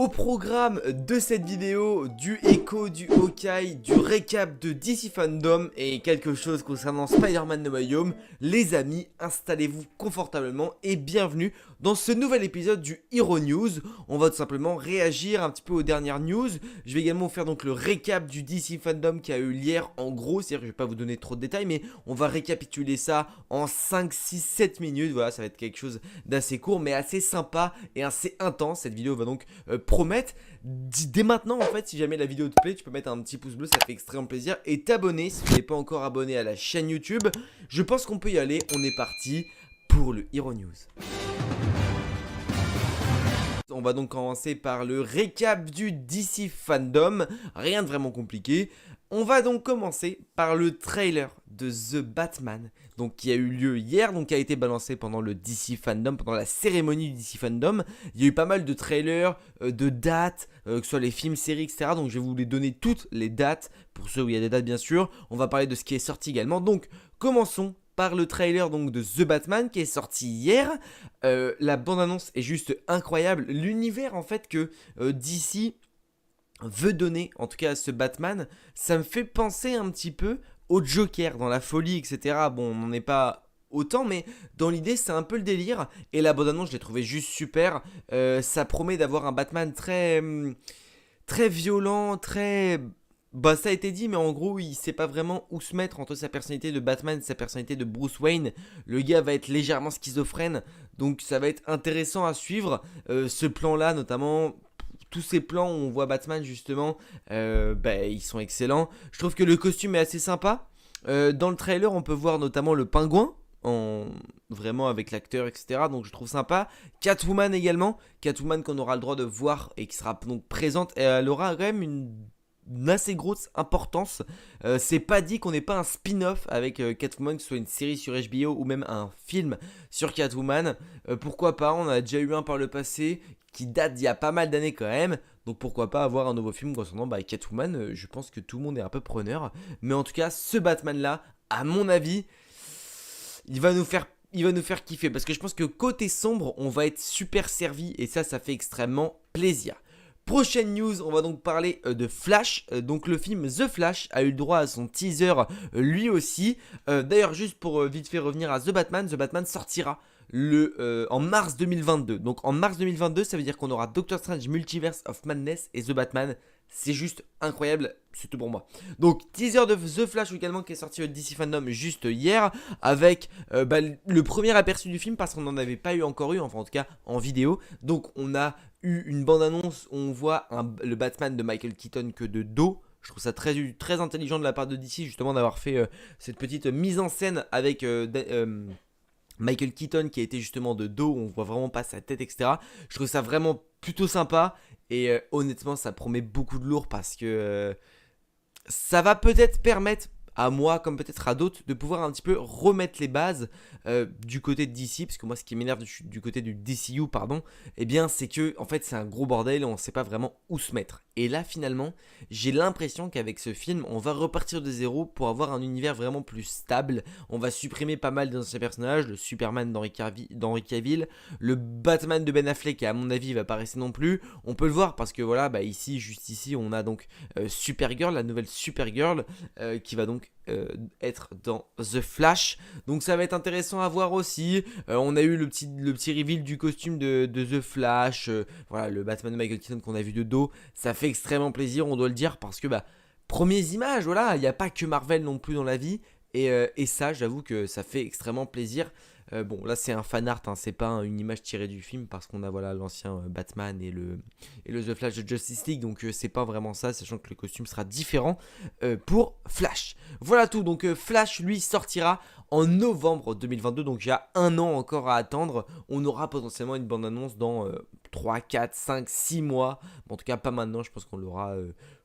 Au programme de cette vidéo, du Echo, du Hawkeye, du récap de DC Fandom et quelque chose concernant Spider-Man No Way Home. Les amis, installez-vous confortablement et bienvenue dans ce nouvel épisode du Hero News. On va tout simplement réagir un petit peu aux dernières news. Je vais également faire donc le récap du DC Fandom qui a eu hier en gros. C'est-à-dire que je vais pas vous donner trop de détails, mais on va récapituler ça en 5, 6, 7 minutes. Voilà, ça va être quelque chose d'assez court mais assez sympa et assez intense. Cette vidéo va donc promettre. Dès maintenant en fait, si jamais la vidéo te plaît, tu peux mettre un petit pouce bleu, ça fait extrêmement plaisir, et t'abonner si tu n'es pas encore abonné à la chaîne YouTube. Je pense qu'on peut y aller, on est parti pour le Hero News. On va donc commencer par le récap du DC Fandom, rien de vraiment compliqué. On va donc commencer par le trailer de The Batman, donc qui a eu lieu hier, donc qui a été balancé pendant le DC Fandom, pendant la cérémonie du DC Fandom. Il y a eu pas mal de trailers, de dates, que ce soit les films, séries, etc. Donc je vais vous les donner toutes les dates, pour ceux où il y a des dates bien sûr. On va parler de ce qui est sorti également. Donc commençons par le trailer donc de The Batman qui est sorti hier. La bande-annonce est juste incroyable. L'univers en fait que DC veut donner, en tout cas à ce Batman, ça me fait penser un petit peu au Joker dans la folie, etc. Bon, on n'en est pas autant, mais dans l'idée c'est un peu le délire. Et la bande-annonce je l'ai trouvé juste super. Ça promet d'avoir un Batman très violent, très... Bah ça a été dit, mais en gros il sait pas vraiment où se mettre entre sa personnalité de Batman et sa personnalité de Bruce Wayne. Le gars va être légèrement schizophrène, donc ça va être intéressant à suivre. Ce plan là notamment, tous ces plans où on voit Batman justement, ils sont excellents. Je trouve que le costume est assez sympa. Dans le trailer on peut voir notamment le pingouin, vraiment avec l'acteur, etc. Donc je trouve sympa. Catwoman également, Catwoman qu'on aura le droit de voir et qui sera donc présente. Et elle aura quand même une assez grosse importance. C'est pas dit qu'on n'ait pas un spin-off avec Catwoman, que ce soit une série sur HBO ou même un film sur Catwoman. Pourquoi pas, on en a déjà eu un par le passé qui date d'il y a pas mal d'années quand même. Donc pourquoi pas avoir un nouveau film concernant Catwoman. Je pense que tout le monde est un peu preneur. Mais en tout cas, ce Batman là, à mon avis, il va nous faire kiffer. Parce que je pense que côté sombre, on va être super servi. Et ça fait extrêmement plaisir. Prochaine news, on va donc parler de Flash. Donc le film The Flash a eu le droit à son teaser lui aussi. D'ailleurs juste pour vite fait revenir à The Batman sortira en mars 2022. Donc en mars 2022 ça veut dire qu'on aura Doctor Strange Multiverse of Madness et The Batman. C'est juste incroyable, c'est tout pour moi. Donc teaser de The Flash également qui est sorti au DC Fandom juste hier. Avec le premier aperçu du film parce qu'on n'en avait pas eu encore eu, enfin en tout cas en vidéo. Donc on a eu une bande-annonce où on voit le Batman de Michael Keaton que de dos. Je trouve ça très intelligent de la part de DC justement d'avoir fait cette petite mise en scène avec Michael Keaton qui a été justement de dos, on voit vraiment pas sa tête, etc. Je trouve ça vraiment plutôt sympa et honnêtement ça promet beaucoup de lourd parce que ça va peut-être permettre à moi comme peut-être à d'autres de pouvoir un petit peu remettre les bases du côté de DC, parce que moi ce qui m'énerve du côté du DCU eh bien c'est que en fait c'est un gros bordel et on sait pas vraiment où se mettre. Et là finalement j'ai l'impression qu'avec ce film on va repartir de zéro pour avoir un univers vraiment plus stable. On va supprimer pas mal d'anciens personnages, le Superman d'Henry Cavill, le Batman de Ben Affleck qui à mon avis va pas rester non plus. On peut le voir parce que voilà juste ici on a donc Supergirl, la nouvelle Supergirl qui va donc être dans The Flash. Donc ça va être intéressant à voir aussi. On a eu le petit reveal du costume de The Flash. Voilà, le Batman de Michael Keaton qu'on a vu de dos. Ça fait extrêmement plaisir, on doit le dire, parce que premières images, voilà, il n'y a pas que Marvel non plus dans la vie. Et ça, j'avoue que ça fait extrêmement plaisir. Bon, là c'est un fan art, hein, c'est pas une image tirée du film parce qu'on a voilà l'ancien Batman et le The Flash de Justice League, donc c'est pas vraiment ça, sachant que le costume sera différent pour Flash. Voilà tout, donc Flash lui sortira en novembre 2022, donc il y a un an encore à attendre. On aura potentiellement une bande-annonce dans 3, 4, 5, 6 mois, en tout cas pas maintenant, je pense qu'on l'aura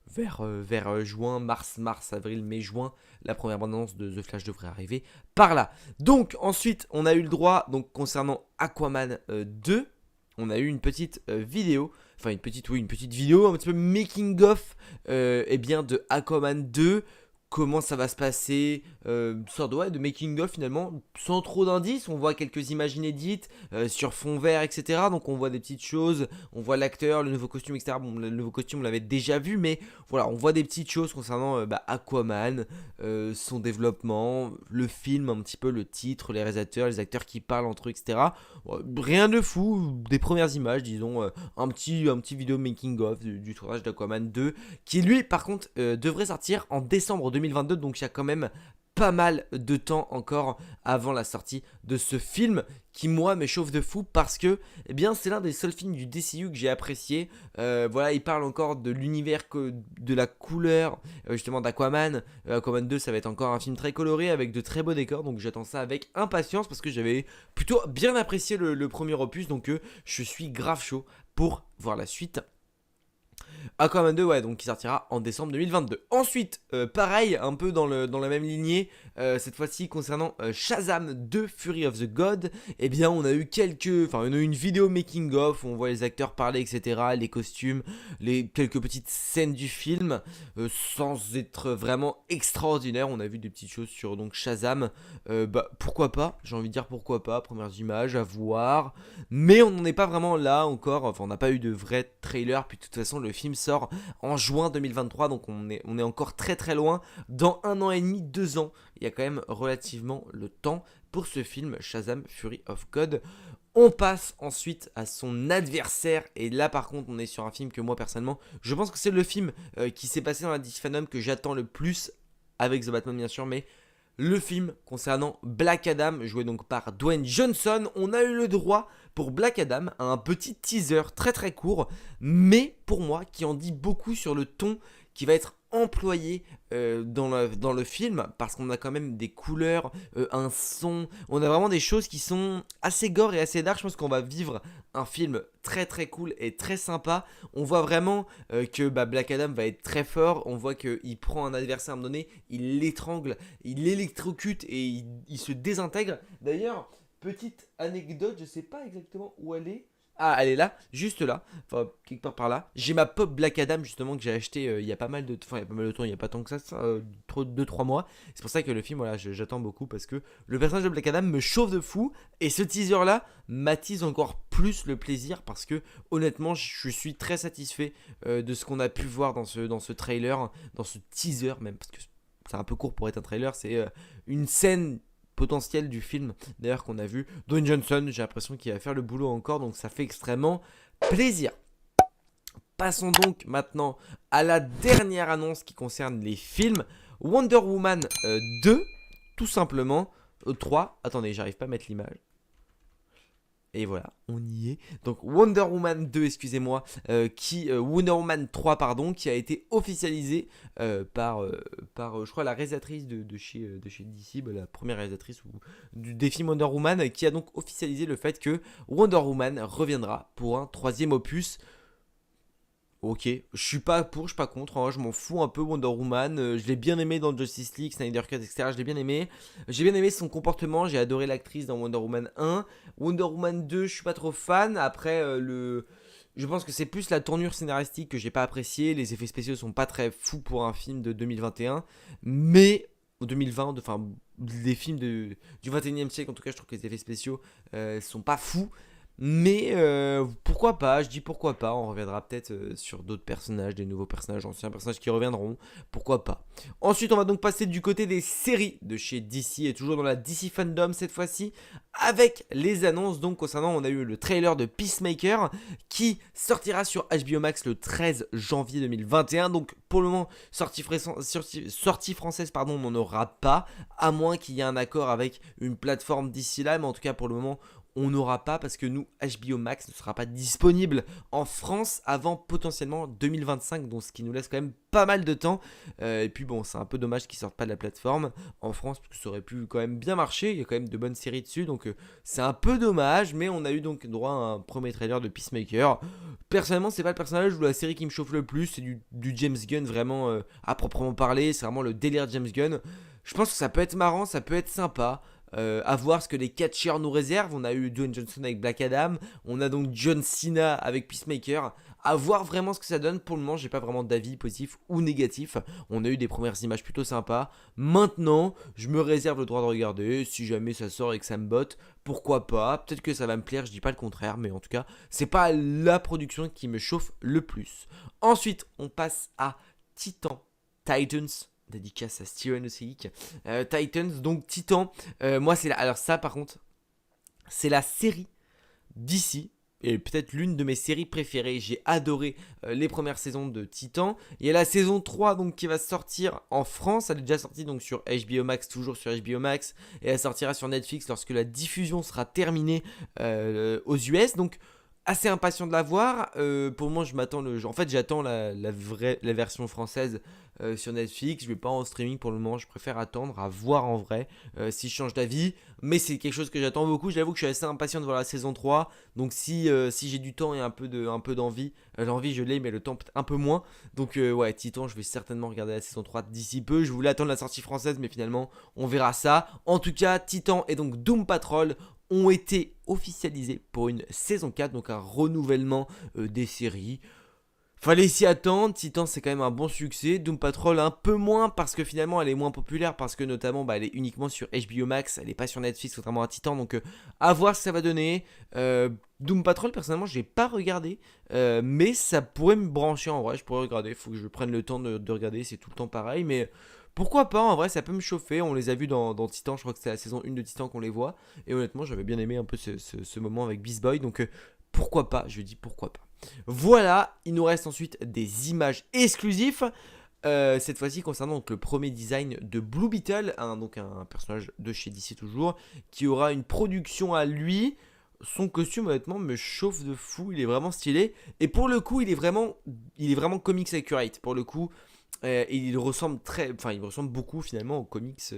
vers juin, mars, avril, mai, juin. La première bande-annonce de The Flash devrait arriver par là. Donc ensuite on a eu le droit, donc concernant Aquaman 2, on a eu une petite vidéo, une petite vidéo un petit peu making of de Aquaman 2. comment ça va se passer, sorte de making of finalement, sans trop d'indices. On voit quelques images inédites sur fond vert, etc. Donc on voit des petites choses, on voit l'acteur, le nouveau costume, etc. Bon, le nouveau costume on l'avait déjà vu, mais voilà, on voit des petites choses concernant Aquaman, son développement, le film, un petit peu le titre, les acteurs qui parlent entre eux, etc. Bon, rien de fou, des premières images, disons, un petit vidéo making of du tournage d'Aquaman 2, qui lui par contre devrait sortir en décembre 2022, donc il y a quand même pas mal de temps encore avant la sortie de ce film qui moi me chauffe de fou parce que eh bien c'est l'un des seuls films du DCU que j'ai apprécié. Voilà, il parle encore de l'univers, de la couleur justement d'Aquaman. Aquaman 2 ça va être encore un film très coloré avec de très beaux décors, donc j'attends ça avec impatience parce que j'avais plutôt bien apprécié le premier opus, donc je suis grave chaud pour voir la suite. Aquaman 2, ouais, donc qui sortira en décembre 2022. Ensuite, pareil, un peu dans la même lignée, cette fois-ci concernant Shazam 2 Fury of the God, eh bien on a eu on a eu une vidéo making of où on voit les acteurs parler, etc., les costumes, quelques petites scènes du film, sans être vraiment extraordinaire. On a vu des petites choses sur donc Shazam, pourquoi pas, j'ai envie de dire pourquoi pas, premières images à voir, mais on n'en est pas vraiment là encore, enfin on n'a pas eu de vrai trailer, puis de toute façon le film sort en juin 2023, donc on est encore très très loin. Dans 1 an et demi, 2 ans, il y a quand même relativement le temps pour ce film Shazam Fury of God. On passe ensuite à son adversaire, et là par contre on est sur un film que moi personnellement, je pense que c'est le film qui s'est passé dans la DC Fandom que j'attends le plus, avec The Batman bien sûr, mais le film concernant Black Adam, joué donc par Dwayne Johnson. On a eu le droit pour Black Adam à un petit teaser très très court, mais pour moi qui en dit beaucoup sur le ton qui va être employé dans le film, parce qu'on a quand même des couleurs, un son, on a vraiment des choses qui sont assez gore et assez dark. Je pense qu'on va vivre un film très très cool et très sympa. On voit vraiment que Black Adam va être très fort. On voit qu'il prend un adversaire à un moment donné, il l'étrangle, il l'électrocute et il se désintègre. D'ailleurs, petite anecdote, je sais pas exactement où elle est. Ah, elle est là, juste là, enfin quelque part par là. J'ai ma pop Black Adam justement que j'ai acheté il y a pas mal de temps, il n'y a pas tant que ça, 2-3 mois. C'est pour ça que le film, voilà, j'attends beaucoup parce que le personnage de Black Adam me chauffe de fou. Et ce teaser là m'attise encore plus le plaisir parce que honnêtement, je suis très satisfait de ce qu'on a pu voir dans ce trailer, dans ce teaser même, parce que c'est un peu court pour être un trailer, c'est une scène potentiel du film d'ailleurs qu'on a vu. Dwayne Johnson, j'ai l'impression qu'il va faire le boulot encore, donc ça fait extrêmement plaisir. Passons donc maintenant à la dernière annonce qui concerne les films. Wonder Woman 2, tout simplement. 3, attendez, j'arrive pas à mettre l'image. Et voilà, on y est. Donc Wonder Woman 2, excusez-moi, Wonder Woman 3, pardon, qui a été officialisé par, je crois, la réalisatrice de chez DC, la première réalisatrice des films Wonder Woman, qui a donc officialisé le fait que Wonder Woman reviendra pour un 3e opus. Ok, je suis pas pour, je suis pas contre, hein, je m'en fous un peu Wonder Woman, je l'ai bien aimé dans Justice League, Snyder Cut, etc. Je l'ai bien aimé. J'ai bien aimé son comportement, j'ai adoré l'actrice dans Wonder Woman 1. Wonder Woman 2, je suis pas trop fan. Après, je pense que c'est plus la tournure scénaristique que j'ai pas apprécié. Les effets spéciaux sont pas très fous pour un film de 2021. Mais, ou 2020, enfin, les films du 21e siècle, en tout cas, je trouve que les effets spéciaux sont pas fous. Mais pourquoi pas, je dis pourquoi pas, on reviendra peut-être sur d'autres personnages, des nouveaux personnages, anciens personnages qui reviendront, pourquoi pas. Ensuite on va donc passer du côté des séries de chez DC, et toujours dans la DC Fandom cette fois-ci, avec les annonces donc concernant, on a eu le trailer de Peacemaker, qui sortira sur HBO Max le 13 janvier 2021, donc pour le moment, sortie française, pardon, on n'en aura pas, à moins qu'il y ait un accord avec une plateforme d'ici là, mais en tout cas pour le moment, on n'aura pas parce que nous, HBO Max ne sera pas disponible en France avant potentiellement 2025, donc ce qui nous laisse quand même pas mal de temps. Et puis bon, c'est un peu dommage qu'ils sortent pas de la plateforme en France parce que ça aurait pu quand même bien marcher. Il y a quand même de bonnes séries dessus, donc c'est un peu dommage. Mais on a eu donc droit à un premier trailer de Peacemaker. Personnellement, c'est pas le personnage ou la série qui me chauffe le plus, c'est du James Gunn vraiment à proprement parler. C'est vraiment le délire James Gunn. Je pense que ça peut être marrant, ça peut être sympa. À voir ce que les catcheurs nous réservent. On a eu Dwayne Johnson avec Black Adam, on a donc John Cena avec Peacemaker. À voir vraiment ce que ça donne. Pour le moment, j'ai pas vraiment d'avis positif ou négatif. On a eu des premières images plutôt sympas. Maintenant, je me réserve le droit de regarder. Si jamais ça sort et que ça me botte, pourquoi pas. Peut-être que ça va me plaire, je dis pas le contraire, mais en tout cas, c'est pas la production qui me chauffe le plus. Ensuite, on passe à Titan Titans. Dédicace à Steven Oseik. Titans, donc Titan. Moi, c'est la. Alors, ça, par contre, c'est la série d'ici. Et peut-être l'une de mes séries préférées. J'ai adoré les premières saisons de Titan. Il y a la saison 3 donc, qui va sortir en France. Elle est déjà sortie donc, sur HBO Max, toujours sur HBO Max. Et elle sortira sur Netflix lorsque la diffusion sera terminée aux US. Donc, assez impatient de la voir. Pour le moment, je m'attends en fait, j'attends la version française sur Netflix. Je vais pas en streaming pour le moment. Je préfère attendre à voir en vrai si je change d'avis. Mais c'est quelque chose que j'attends beaucoup. J'avoue que je suis assez impatient de voir la saison 3. Donc si j'ai du temps et un peu d'envie, l'envie je l'ai, mais le temps peut-être un peu moins. Donc ouais, Titan, je vais certainement regarder la saison 3 d'ici peu. Je voulais attendre la sortie française, mais finalement, on verra ça. En tout cas, Titan et donc Doom Patrol ont été officialisés pour une saison 4, donc un renouvellement des séries. Fallait s'y attendre, Titan c'est quand même un bon succès, Doom Patrol un peu moins parce que finalement elle est moins populaire parce que notamment elle est uniquement sur HBO Max, elle n'est pas sur Netflix contrairement à Titan, donc à voir ce que ça va donner. Doom Patrol personnellement je n'ai pas regardé, mais ça pourrait me brancher en vrai, je pourrais regarder, il faut que je prenne le temps de regarder, c'est tout le temps pareil, mais pourquoi pas, en vrai ça peut me chauffer, on les a vus dans Titan, je crois que c'était la saison 1 de Titan qu'on les voit, et honnêtement j'avais bien aimé un peu ce moment avec Beast Boy, donc pourquoi pas, je dis pourquoi pas. Voilà, il nous reste ensuite des images exclusives. Cette fois-ci concernant donc, le premier design de Blue Beetle, donc un personnage de chez DC toujours, qui aura une production à lui. Son costume honnêtement me chauffe de fou, il est vraiment stylé. Et pour le coup, il est vraiment comics accurate. Pour le coup, il ressemble il ressemble beaucoup finalement aux comics.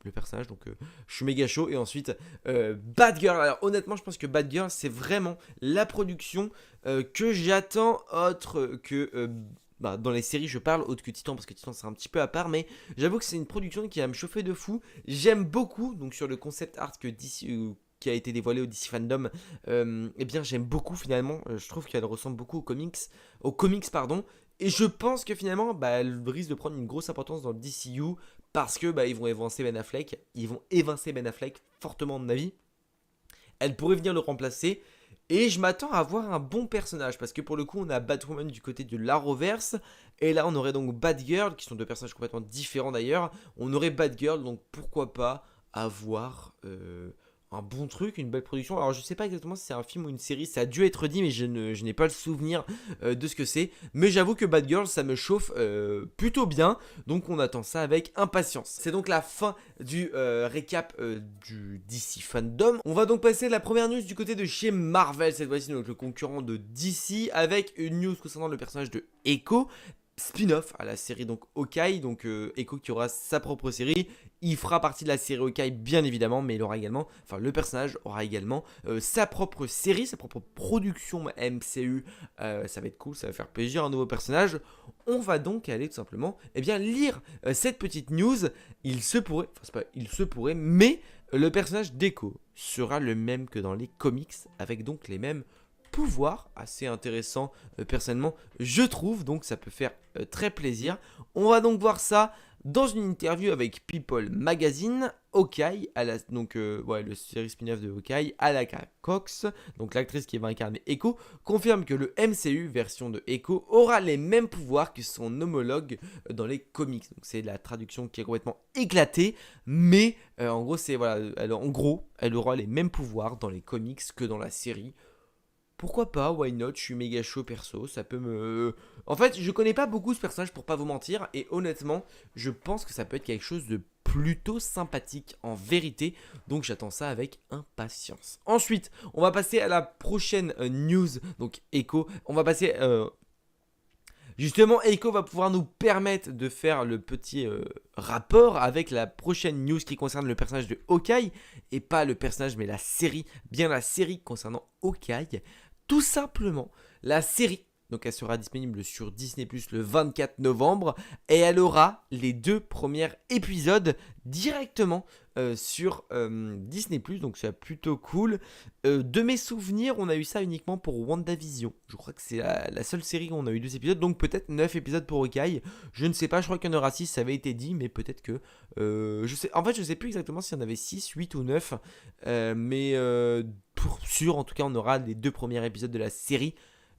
Le personnage, donc je suis méga chaud. Et ensuite Batgirl, alors honnêtement je pense que Batgirl c'est vraiment la production que j'attends autre que dans les séries je parle, autre que Titan parce que Titan c'est un petit peu à part, mais j'avoue que c'est une production qui va me chauffer de fou. J'aime beaucoup, donc sur le concept art que DC qui a été dévoilé au DC Fandom, eh bien j'aime beaucoup finalement, je trouve qu'elle ressemble beaucoup aux comics pardon, et je pense que finalement elle risque de prendre une grosse importance dans le DCU parce que ils vont évincer Ben Affleck fortement de mon avis. Elle pourrait venir le remplacer. Et je m'attends à avoir un bon personnage. Parce que pour le coup, on a Batwoman du côté de l'Arrowverse. Et là, on aurait donc Batgirl, qui sont deux personnages complètement différents d'ailleurs. On aurait Batgirl, donc pourquoi pas avoir un bon truc, une belle production. Alors je sais pas exactement si c'est un film ou une série, ça a dû être dit mais je n'ai pas le souvenir de ce que c'est. Mais j'avoue que Batgirl ça me chauffe plutôt bien, donc on attend ça avec impatience. C'est donc la fin du récap du DC Fandom. On va donc passer à la première news du côté de chez Marvel, cette fois-ci donc le concurrent de DC, avec une news concernant le personnage de Echo. Spin-off à la série donc Hawkeye, donc Echo qui aura sa propre série. Il fera partie de la série Hawkeye bien évidemment, mais il aura également, le personnage aura également sa propre série, sa propre production MCU. Ça va être cool, ça va faire plaisir, un nouveau personnage. On va donc aller tout simplement lire cette petite news. Il se pourrait, mais le personnage d'Echo sera le même que dans les comics, avec donc les mêmes pouvoir assez intéressant personnellement je trouve, donc ça peut faire très plaisir. On va donc voir ça dans une interview avec People Magazine. Hawkeye, le série spin-off de Hawkeye, Alaka Cox, donc l'actrice qui va incarner Echo, confirme que le MCU version de Echo aura les mêmes pouvoirs que son homologue dans les comics. Donc c'est la traduction qui est complètement éclatée, mais en gros elle aura les mêmes pouvoirs dans les comics que dans la série. Pourquoi pas, why not, je suis méga chaud perso, ça peut me... En fait, je connais pas beaucoup ce personnage pour pas vous mentir, et honnêtement, je pense que ça peut être quelque chose de plutôt sympathique en vérité, donc j'attends ça avec impatience. Ensuite, on va passer à la prochaine news, donc Echo, on va passer... Justement, Echo va pouvoir nous permettre de faire le petit rapport avec la prochaine news qui concerne le personnage de Hawkeye, et pas le personnage mais la série concernant Hawkeye. Tout simplement, la série Donc elle sera disponible sur Disney+ le 24 novembre. Et elle aura les 2 premiers épisodes directement sur Disney+. Donc c'est plutôt cool. De mes souvenirs, on a eu ça uniquement pour WandaVision. Je crois que c'est la seule série où on a eu 2 épisodes. Donc peut-être 9 épisodes pour Hawkeye. Je ne sais pas, je crois qu'il y en aura 6, ça avait été dit. Mais peut-être que... en fait, je ne sais plus exactement s'il y en avait 6, 8 ou 9. Mais pour sûr, en tout cas, on aura les 2 premiers épisodes de la série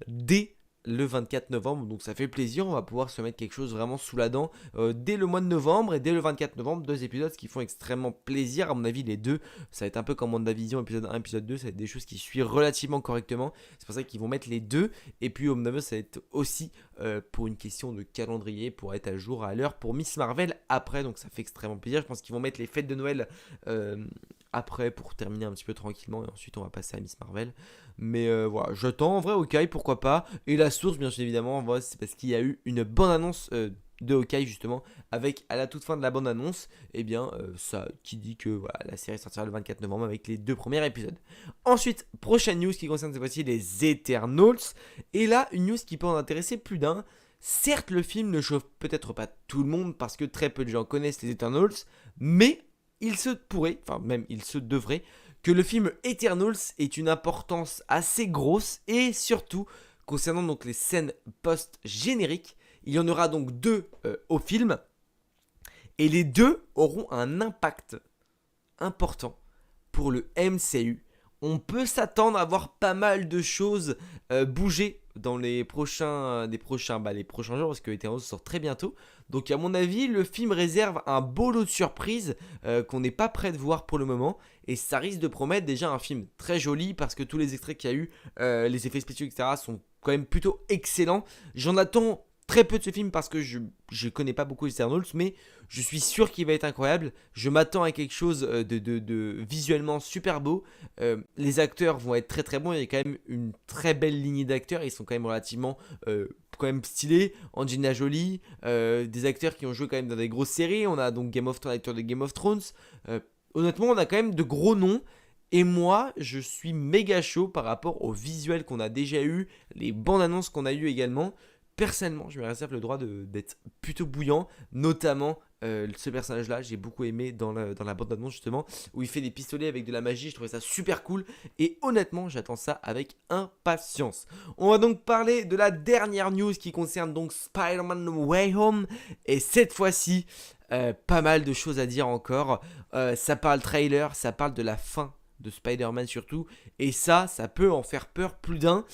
dès le 24 novembre, donc ça fait plaisir, on va pouvoir se mettre quelque chose vraiment sous la dent dès le mois de novembre, et dès le 24 novembre, 2 épisodes qui font extrêmement plaisir. À mon avis, les 2, ça va être un peu comme WandaVision épisode 1, épisode 2, ça va être des choses qui suivent relativement correctement, c'est pour ça qu'ils vont mettre les 2, et puis au mon avis, ça va être aussi pour une question de calendrier, pour être à jour à l'heure pour Miss Marvel après, donc ça fait extrêmement plaisir. Je pense qu'ils vont mettre les fêtes de Noël après pour terminer un petit peu tranquillement, et ensuite on va passer à Miss Marvel. Mais voilà, j'attends en vrai Hawkeye, pourquoi pas. Et la source, bien évidemment, voilà, c'est parce qu'il y a eu une bande-annonce de Hawkeye justement, avec à la toute fin de la bande-annonce, et bien ça qui dit que voilà, la série sortira le 24 novembre avec les 2 premiers épisodes. Ensuite, prochaine news qui concerne cette fois-ci les Eternals. Et là, une news qui peut en intéresser plus d'un. Certes, le film ne chauffe peut-être pas tout le monde parce que très peu de gens connaissent les Eternals, mais il se pourrait, enfin même il se devrait, que le film Eternals ait une importance assez grosse, et surtout concernant donc les scènes post-génériques. Il y en aura donc 2 au film, et les 2 auront un impact important pour le MCU. On peut s'attendre à voir pas mal de choses bouger dans les prochains jours, parce que Eternals sort très bientôt. Donc à mon avis, le film réserve un beau lot de surprises qu'on n'est pas prêt de voir pour le moment. Et ça risque de promettre déjà un film très joli, parce que tous les extraits qu'il y a eu, les effets spéciaux, etc. sont quand même plutôt excellents. J'en attends très peu de ce film parce que je connais pas beaucoup les Eternals, mais je suis sûr qu'il va être incroyable. Je m'attends à quelque chose de visuellement super beau. Les acteurs vont être très très bons. Il y a quand même une très belle lignée d'acteurs. Ils sont quand même relativement quand même stylés. Angelina Jolie, des acteurs qui ont joué quand même dans des grosses séries. On a donc l'acteur de Game of Thrones. Honnêtement, on a quand même de gros noms. Et moi, je suis méga chaud par rapport aux visuels qu'on a déjà eu, les bandes annonces qu'on a eu également. Personnellement, je me réserve le droit d'être plutôt bouillant, notamment ce personnage-là, j'ai beaucoup aimé dans la bande-annonce justement, où il fait des pistolets avec de la magie. Je trouvais ça super cool, et honnêtement, j'attends ça avec impatience. On va donc parler de la dernière news qui concerne donc Spider-Man No Way Home, et cette fois-ci, pas mal de choses à dire encore. Ça parle trailer, ça parle de la fin de Spider-Man surtout, et ça peut en faire peur plus d'un.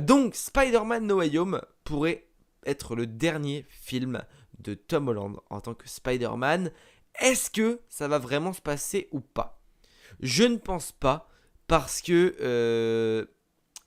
Donc Spider-Man No Way Home pourrait être le dernier film de Tom Holland en tant que Spider-Man. Est-ce que ça va vraiment se passer ou pas? Je ne pense pas, parce que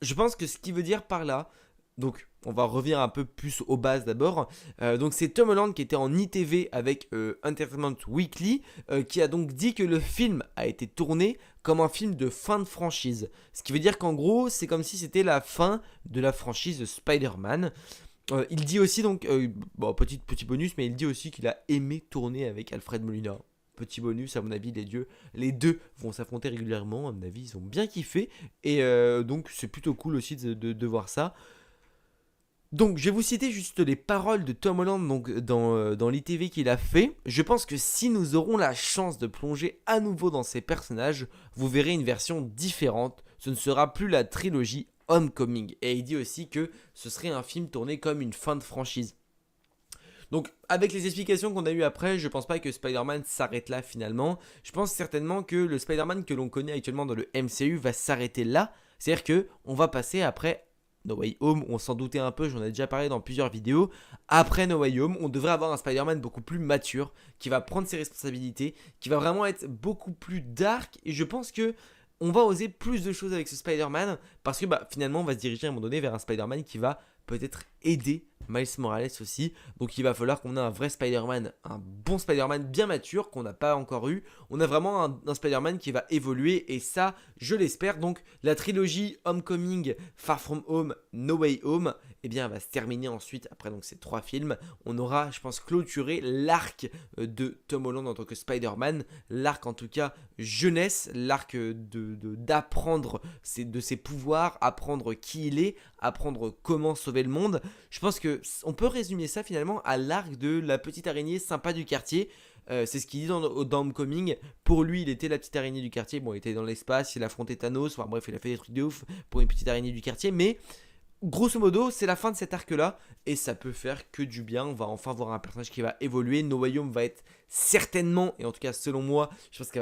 je pense que ce qu'il veut dire par là, donc on va revenir un peu plus aux bases d'abord. Donc c'est Tom Holland qui était en ITV avec Entertainment Weekly, qui a donc dit que le film a été tourné comme un film de fin de franchise. Ce qui veut dire qu'en gros, c'est comme si c'était la fin de la franchise de Spider-Man. Il dit aussi donc, petit bonus, mais il dit aussi qu'il a aimé tourner avec Alfred Molina. Petit bonus, à mon avis, les deux vont s'affronter régulièrement. À mon avis, ils ont bien kiffé. Et donc, c'est plutôt cool aussi de voir ça. Donc, je vais vous citer juste les paroles de Tom Holland donc, dans l'ITV qu'il a fait. Je pense que si nous aurons la chance de plonger à nouveau dans ces personnages, vous verrez une version différente. Ce ne sera plus la trilogie Homecoming. Et il dit aussi que ce serait un film tourné comme une fin de franchise. Donc, avec les explications qu'on a eues après, je pense pas que Spider-Man s'arrête là finalement. Je pense certainement que le Spider-Man que l'on connaît actuellement dans le MCU va s'arrêter là. C'est-à-dire qu'on va passer après No Way Home, on s'en doutait un peu, j'en ai déjà parlé dans plusieurs vidéos. Après No Way Home, on devrait avoir un Spider-Man beaucoup plus mature, qui va prendre ses responsabilités, qui va vraiment être beaucoup plus dark. Et je pense que on va oser plus de choses avec ce Spider-Man, parce que finalement on va se diriger à un moment donné vers un Spider-Man qui va peut-être aider Miles Morales aussi. Donc il va falloir qu'on ait un vrai Spider-Man, un bon Spider-Man bien mature qu'on n'a pas encore eu. On a vraiment un Spider-Man qui va évoluer et ça, je l'espère. Donc la trilogie Homecoming, Far From Home, No Way Home, eh bien, va se terminer ensuite, après donc ces 3 films. On aura, je pense, clôturé l'arc de Tom Holland en tant que Spider-Man, l'arc en tout cas jeunesse, l'arc d'apprendre de ses pouvoirs, apprendre qui il est, apprendre comment sauver le monde. Je pense que on peut résumer ça finalement à l'arc de la petite araignée sympa du quartier. C'est ce qu'il dit dans Homecoming. Pour lui, il était la petite araignée du quartier. Bon, il était dans l'espace, il affrontait Thanos. Enfin bref, il a fait des trucs de ouf pour une petite araignée du quartier. Mais grosso modo, c'est la fin de cet arc-là. Et ça peut faire que du bien. On va enfin voir un personnage qui va évoluer. No Way Home va être certainement, et en tout cas selon moi, je pense que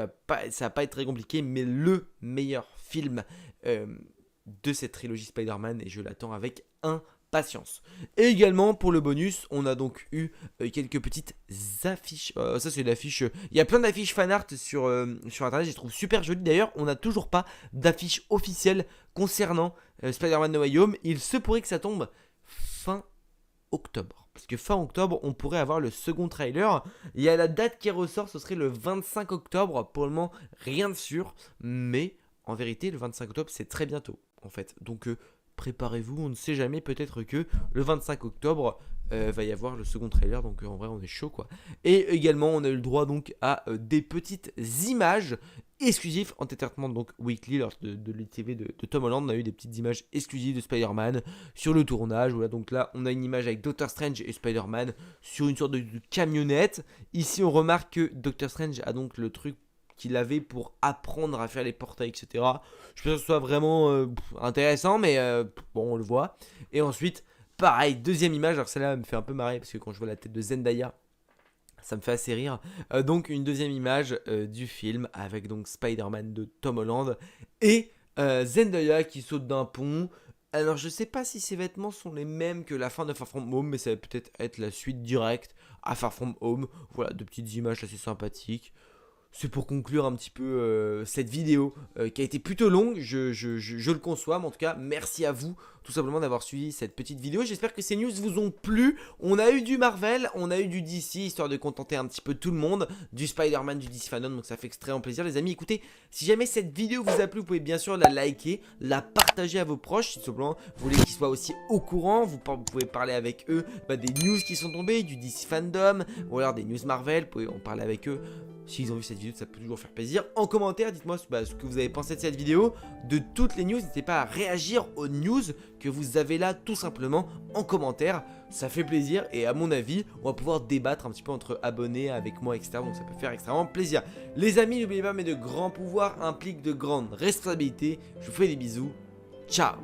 ça va pas être très compliqué, mais le meilleur film de cette trilogie Spider-Man. Et je l'attends avec impatience. Et également pour le bonus, on a donc eu quelques petites affiches. Ça c'est l'affiche. Il y a plein d'affiches fanart sur internet, je les trouve super jolies. D'ailleurs, on n'a toujours pas d'affiche officielle concernant Spider-Man No Way Home. Il se pourrait que ça tombe fin octobre. Parce que fin octobre, on pourrait avoir le second trailer. Il y a la date qui ressort, ce serait le 25 octobre. Pour le moment, rien de sûr. Mais en vérité, le 25 octobre, c'est très bientôt en fait. Donc préparez-vous, on ne sait jamais, peut-être que le 25 octobre va y avoir le second trailer, donc en vrai on est chaud quoi. Et également on a eu le droit donc à des petites images exclusives Entertainment donc Weekly lors de l'ITV de Tom Holland. On a eu des petites images exclusives de Spider-Man sur le tournage. Voilà, donc là on a une image avec Doctor Strange et Spider-Man sur une sorte de camionnette. Ici on remarque que Doctor Strange a donc le truc qu'il avait pour apprendre à faire les portails, etc. Je pense que ce soit vraiment intéressant, mais bon, on le voit. Et ensuite, pareil, deuxième image. Alors celle-là me fait un peu marrer parce que quand je vois la tête de Zendaya, ça me fait assez rire. Donc une deuxième image du film avec donc Spider-Man de Tom Holland et Zendaya qui saute d'un pont. Alors je sais pas si ses vêtements sont les mêmes que la fin de Far From Home, mais ça va peut-être être la suite directe à Far From Home. Voilà, deux petites images assez sympathiques. C'est pour conclure un petit peu cette vidéo qui a été plutôt longue, je le conçois, mais en tout cas merci à vous tout simplement d'avoir suivi cette petite vidéo. J'espère que ces news vous ont plu. On a eu du Marvel, on a eu du DC, histoire de contenter un petit peu tout le monde, du Spider-Man, du DC Fandom, donc ça fait extrêmement plaisir les amis. Écoutez, si jamais cette vidéo vous a plu, vous pouvez bien sûr la liker, la partager à vos proches, si tout simplement vous voulez qu'ils soient aussi au courant. Vous pouvez parler avec eux des news qui sont tombées, du DC Fandom, ou alors des news Marvel, vous pouvez en parler avec eux. S'ils ont vu cette vidéo, ça peut toujours faire plaisir. En commentaire, dites-moi ce que vous avez pensé de cette vidéo, de toutes les news. N'hésitez pas à réagir aux news que vous avez là tout simplement en commentaire. Ça fait plaisir et à mon avis, on va pouvoir débattre un petit peu entre abonnés avec moi, etc. Donc ça peut faire extrêmement plaisir. Les amis, n'oubliez pas, mais de grands pouvoirs impliquent de grandes responsabilités. Je vous fais des bisous. Ciao.